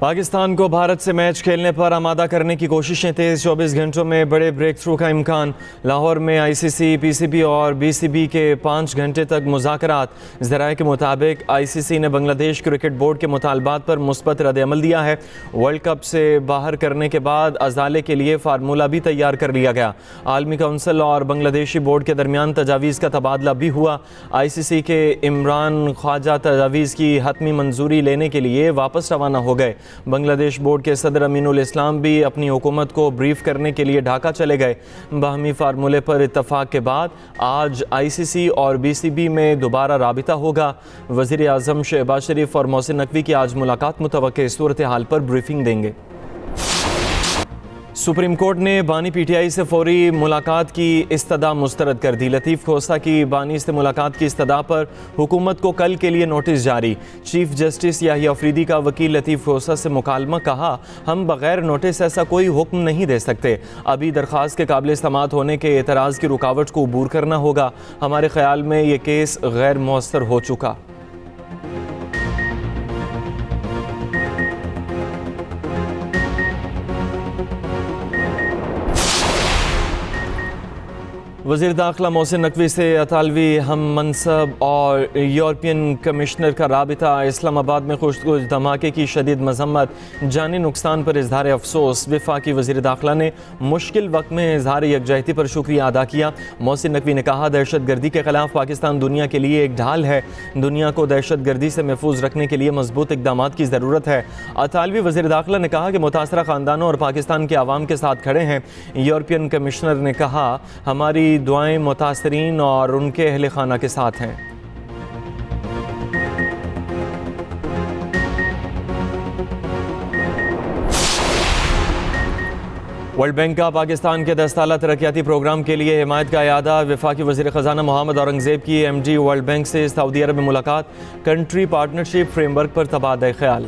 पाकिस्तान को भारत से मैच खेलने पर आमादा करने की कोशिशें तेज़। 24 घंटों में बड़े ब्रेक थ्रू का इम्कान। लाहौर में ICC, PCB और BCB के 5 घंटे तक मुज़ाकरात। ज़राए के मुताबिक ICC ने बांग्लादेश क्रिकेट बोर्ड के मुतालबात पर मुस्बत रद्द-ए-अमल दिया है। वर्ल्ड कप से बाहर करने के बाद अजाले के लिए फार्मूला भी तैयार कर लिया गया। आलमी कौंसिल और बांग्लादेशी बोर्ड के दरमियान तजावीज़ का तबादला भी हुआ। ICC के इमरान ख्वाजा तजावीज़ की हतमी मंजूरी लेने के लिए वापस रवाना हो गए। बांग्लादेश बोर्ड के सदर अमीनुल इस्लाम भी अपनी हुकूमत को ब्रीफ करने के लिए ढाका चले गए। बाहमी फार्मूले पर इत्तफाक के बाद आज ICC और BCB में दोबारा राबिता होगा। वज़ीर आज़म शहबाज शरीफ और मोहसिन नकवी की आज मुलाकात मुतवक्के। सूरत हाल पर ब्रीफिंग देंगे। सुप्रीम कोर्ट ने बानी PTI से फौरी मुलाकात की इस्तदा मुस्तरद कर दी। लतीफ़ खोसा की बानी से मुलाकात की इस्तदा पर हुकूमत को कल के लिए नोटिस जारी। चीफ जस्टिस याहिया अफरीदी का वकील लतीफ़ खोसा से मुकालमा। कहा, हम बग़ैर नोटिस ऐसा कोई हुक्म नहीं दे सकते। अभी दरख्वास्त के काबिल समाअत होने के एतराज़ की रुकावट को अबूर करना होगा। हमारे ख्याल में ये केस गैर मुअस्सर हो चुका। वज़ीर दाखिला मोहसिन नकवी से अतालवी हम मनसब और यूरोपियन कमिश्नर का राबिता। इस्लामाबाद में खुशगुज धमाके की शदीद मजम्मत। जानी नुकसान पर इजहार अफसोस। वफाकी वज़ीर दाखिला ने मुश्किल वक्त में इजहार यकजहती पर शुक्रिया अदा किया। मोहसिन नकवी ने कहा, दहशत गर्दी के ख़िलाफ़ पाकिस्तान दुनिया के लिए एक ढाल है। दुनिया को दहशत गर्दी से महफूज रखने के लिए मजबूत इक़दाम की ज़रूरत है। अतालवी वज़ीर दाखिला ने कहा कि मुतासरा ख़ानदानों और पाकिस्तान के आवाम के साथ खड़े हैं। यूरोपियन कमिश्नर ने कहा, हमारी दुआएं मुतासरीन और उनके अहले खाना के साथ हैं। वर्ल्ड बैंक का पाकिस्तान के 10 साला तरक्याती प्रोग्राम के लिए हिमायत का इयादा। वफाकी वज़ीर ख़जाना मोहम्मद औरंगज़ेब की MD वर्ल्ड बैंक से सऊदी अरब में मुलाकात। कंट्री पार्टनरशिप फ्रेमवर्क पर तबादला ख्याल।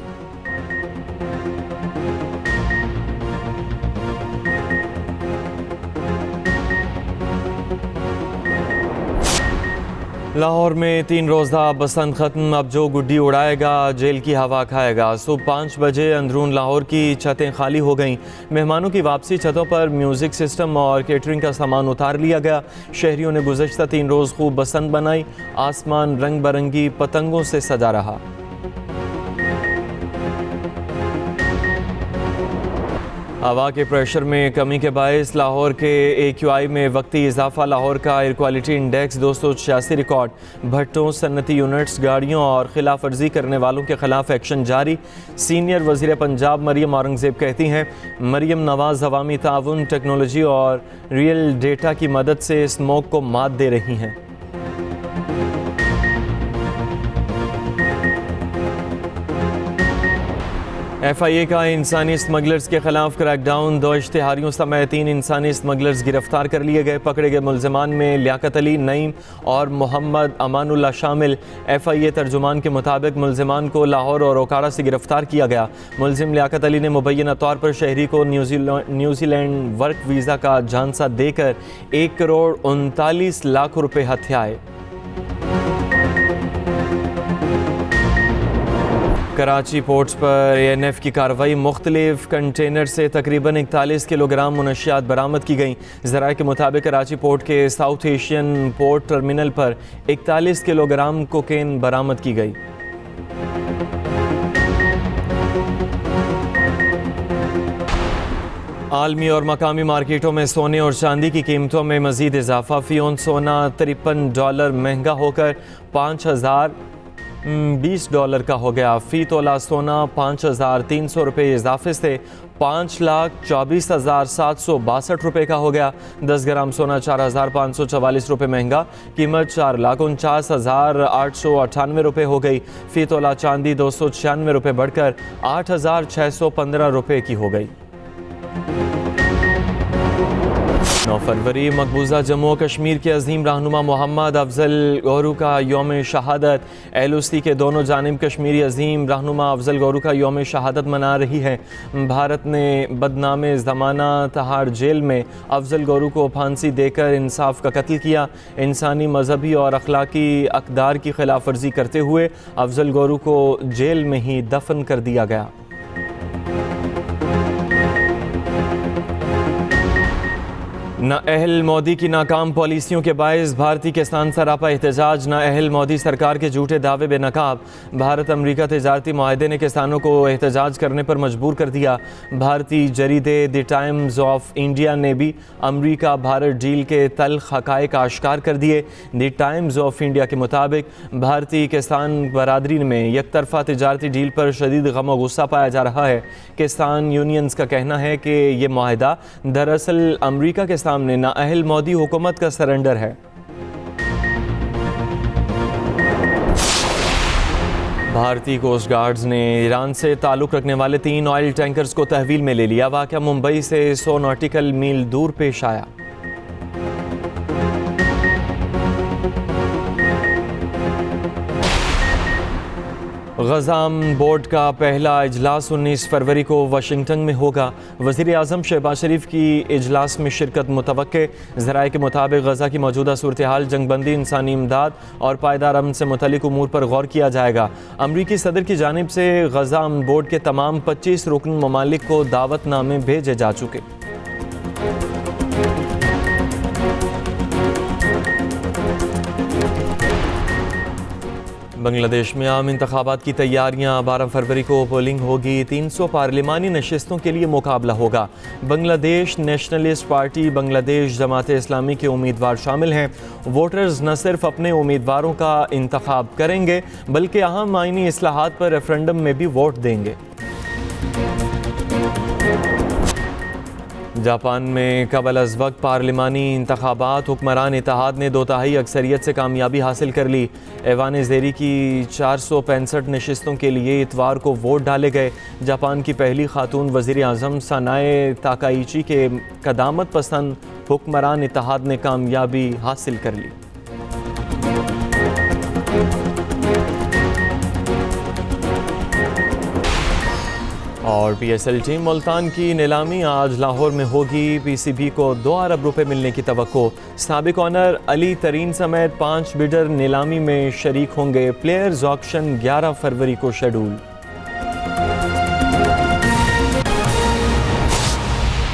लाहौर में 3 रोज़ा बसंत ख़त्म। अब जो गुड्डी उड़ाएगा जेल की हवा खाएगा। सुबह 5 बजे अंदरून लाहौर की छतें खाली हो गईं। मेहमानों की वापसी। छतों पर म्यूज़िक सिस्टम और केटरिंग का सामान उतार लिया गया। शहरियों ने गुज़श्ता 3 रोज़ खूब बसंत बनाई। आसमान रंग बिरंगी पतंगों से सजा रहा। हवा के प्रेशर में कमी के बायस लाहौर के AQI में वक्ती इजाफा। लाहौर का एयर क्वालिटी इंडेक्स 286 रिकॉर्ड। भट्टों, सन्नती यूनिट्स, गाड़ियों और खिलाफ वर्जी करने वालों के खिलाफ एक्शन जारी। सीनियर वज़ीर पंजाब मरियम औरंगज़ेब कहती हैं, मरियम नवाज़ अवामी ताउन, टेक्नोलॉजी और रियल डेटा की मदद से स्मोक को मात दे रही हैं। FIA का इंसानी स्मगलर्स के खिलाफ क्रैकडाउन। 2 इश्तिहारियों समेत 3 इंसानी स्मगलर्स गिरफ्तार कर लिए गए। पकड़े गए मुलजमान में लियाकत अली, नईम और मोहम्मद अमानुल्लाह शामिल। FIA तर्जुमान के मुताबिक मुलजमान को लाहौर और ओकारा से गिरफ्तार किया गया। मुलजिम लियाकत अली ने मुबैना तौर पर शहरी को न्यूजीलैंड वर्क वीज़ा का झांसा देकर 1 करोड़ 39 लाख रुपये हथियाए। कराची पोर्ट्स पर ANF की कार्रवाई। मुख्तलिफ कंटेनर से तकरीबन 41 किलोग्राम मुनशियात बरामद की गई। ज़राए के मुताबिक कराची पोर्ट के साउथ एशियन पोर्ट टर्मिनल पर 41 किलोग्राम कोकेन बरामद की गई। आलमी और मकामी मार्केटों में सोने और चांदी की कीमतों में मज़ीद इजाफा। फ़ी सोना $53 महंगा होकर $5020 का हो गया। फ़ी तोला सोना 5300 रुपये इजाफे से 5,24,762 रुपये का हो गया। 10 ग्राम सोना 4,544 रुपये महंगा, कीमत 4,49,898 रुपये हो गई। फ़ी तोला चांदी 296 रुपये बढ़कर 8,615 रुपये की हो गई। 9 फरवरी मकबूजा जम्मू और कश्मीर के अजीम रहनुमा मोहम्मद अफजल गौरू का यौम शहादत। LOC के दोनों जानिब कश्मीरी अजीम रहनुमा अफजल गौरू का यौम शहादत मना रही है। भारत ने बदनामे ज़माना तहाड़ जेल में अफजल गौरू को फांसी देकर इंसाफ का कत्ल किया। इंसानी मजहबी और अखलाकी अक़दार की खिलाफ वर्जी करते हुए अफजल गौरू को जेल में ही दफन कर दिया गया। नाअहल मोदी की नाकाम पॉलिसियों के बायस भारतीय किसान सरापा एहतजाज। नाअहल मोदी सरकार के झूठे दावे बेनकाब। भारत अमरीका तजारती माहदे ने किसानों को एहतजाज करने पर मजबूर कर दिया। भारतीय जरीदे द टाइम्स ऑफ इंडिया ने भी अमरीका भारत डील के तल्ख हक़ाइक़ आश्कार कर दिए। द टाइम्स ऑफ इंडिया के मुताबिक भारतीय किसान बरादरी में यकतरफा तजारती डील पर शदीद गम गुस्सा पाया जा रहा है। किसान यूनियंस का कहना है कि ये माहिदा दरअसल अमरीका के सामने नाअहल मोदी हुकूमत का सरेंडर है। भारतीय कोस्ट गार्ड्स ने ईरान से ताल्लुक़ रखने वाले 3 ऑयल टैंकर्स को तहवील में ले लिया। वाक़या मुंबई से 100 नॉटिकल मील दूर पेश आया। गज़ाम बोर्ड का पहला इजलास 19 फरवरी को वाशिंगटन में होगा। वज़ीर आज़म शहबाज शरीफ की इजलास में शिरकत मुतवक्के। ज़राए के मुताबिक गज़ा की मौजूदा सूरत हाल, जंगबंदी, इंसानी इमदाद और पायदार अमन से मुतल्लिक़ उमूर पर गौर किया जाएगा। अमरीकी सदर की जानिब से गज़ाम बोर्ड के तमाम 25 रुकन ममालिक को दावतनामे भेजे जा चुके। बांग्लादेश में आम इंतखाबात की तैयारियां। 12 फरवरी को पोलिंग होगी। 300 पार्लिमानी नशिस्तों के लिए मुकाबला होगा। बांग्लादेश नेशनलिस्ट पार्टी, बांग्लादेश जमात इस्लामी के उम्मीदवार शामिल हैं। वोटर्स न सिर्फ अपने उम्मीदवारों का इंतखाब करेंगे बल्कि अहम आईनी इस्लाहात पर रेफरेंडम में भी वोट देंगे। जापान में कबल अज़ वक्त पार्लिमानी इंतखाबात, हुक्मरान इत्तेहाद ने 2/3 अक्सरियत से कामयाबी हासिल कर ली। ऐवान ज़ेरी की 465 नशिस्तों के लिए इतवार को वोट डाले गए। जापान की पहली खातून वज़ीर आज़म सनाए ताकाइची के क़दामत पसंद हुक्मरान इत्तेहाद ने कामयाबी हासिल कर ली। और PSL टीम मुल्तान की नीलामी आज लाहौर में होगी। PCB को 2 अरब रुपए मिलने की तवक्को। साबिक ऑनर अली तरीन समेत 5 बिडर नीलामी में शरीक होंगे। प्लेयर्स ऑक्शन 11 फरवरी को शेड्यूल।